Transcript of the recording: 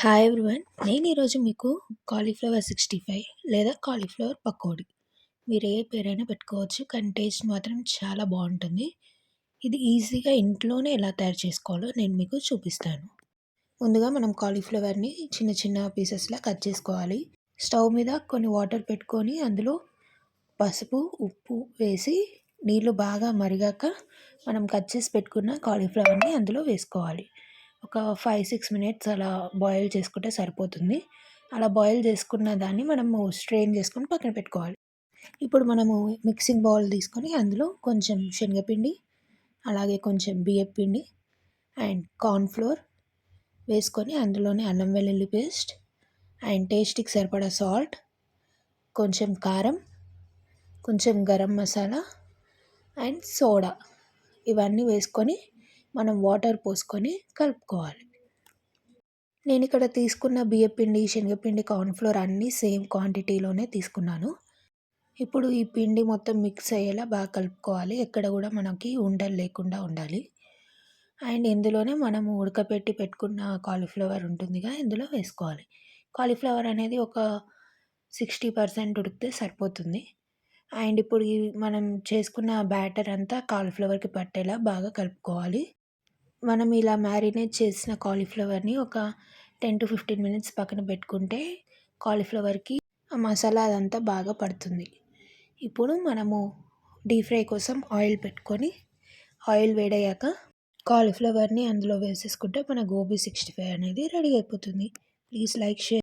Hi everyone. నేను ఈరోజు మీకు కాలీఫ్లవర్ 65 లేదా కాలీఫ్లవర్ పకోడీ మీరు ఏ పేరైనా పెట్టుకోవచ్చు. కానీ టేస్ట్ మాత్రం చాలా బాగుంటుంది. ఇది ఈజీగా ఇంట్లోనే ఎలా తయారు చేసుకోవాలో నేను మీకు చూపిస్తాను. ముందుగా మనం కాలీఫ్లవర్ని చిన్న చిన్న పీసెస్లా కట్ చేసుకోవాలి. స్టవ్ మీద కొన్ని వాటర్ పెట్టుకొని అందులో పసుపు ఉప్పు వేసి నీళ్ళు బాగా మరిగాక మనం కట్ చేసి పెట్టుకున్న కాలీఫ్లవర్ని అందులో వేసుకోవాలి. ఒక 5-6 మినిట్స్ అలా బాయిల్ చేసుకుంటే సరిపోతుంది. అలా బాయిల్ చేసుకున్న దాన్ని మనము స్ట్రెయిన్ చేసుకొని పక్కన పెట్టుకోవాలి. ఇప్పుడు మనము మిక్సింగ్ బౌల్ తీసుకొని అందులో కొంచెం శనగపిండి, అలాగే కొంచెం బియ్యపిండి అండ్ కార్న్‌ఫ్లోర్ వేసుకొని అందులోనే అల్లం వెల్లుల్లి పేస్ట్ అండ్ టేస్ట్‌కి సరిపడా సాల్ట్, కొంచెం కారం, కొంచెం గరం మసాలా అండ్ సోడా ఇవన్నీ వేసుకొని మనం వాటర్ పోసుకొని కలుపుకోవాలి. నేను ఇక్కడ తీసుకున్న బియ్యపిండి, శనగపిండి, కార్న్‌ఫ్లోర్ అన్నీ సేమ్ క్వాంటిటీలోనే తీసుకున్నాను. ఇప్పుడు ఈ పిండి మొత్తం మిక్స్ అయ్యేలా బాగా కలుపుకోవాలి. ఎక్కడ కూడా మనకి ఉండలు లేకుండా ఉండాలి. అండ్ ఇందులోనే మనము ఉడకపెట్టి పెట్టుకున్న కాలీఫ్లవర్ ఉంటుందిగా ఇందులో వేసుకోవాలి. కాలీఫ్లవర్ అనేది ఒక 60% ఉడికితే సరిపోతుంది. అండ్ ఇప్పుడు ఈ మనం చేసుకున్న బ్యాటర్ అంతా కాలీఫ్లవర్కి పట్టేలా బాగా కలుపుకోవాలి. మనం ఇలా మ్యారినేట్ చేసిన కాలీఫ్లవర్ని ఒక 10-15 మినిట్స్ పక్కన పెట్టుకుంటే కాలీఫ్లవర్కి ఆ మసాలా అదంతా బాగా పడుతుంది. ఇప్పుడు మనము డీప్ ఫ్రై కోసం ఆయిల్ పెట్టుకొని ఆయిల్ వేడయ్యాక కాలీఫ్లవర్ని అందులో వేసేసుకుంటే మన గోబీ 65 అనేది రెడీ అయిపోతుంది. Please like, share.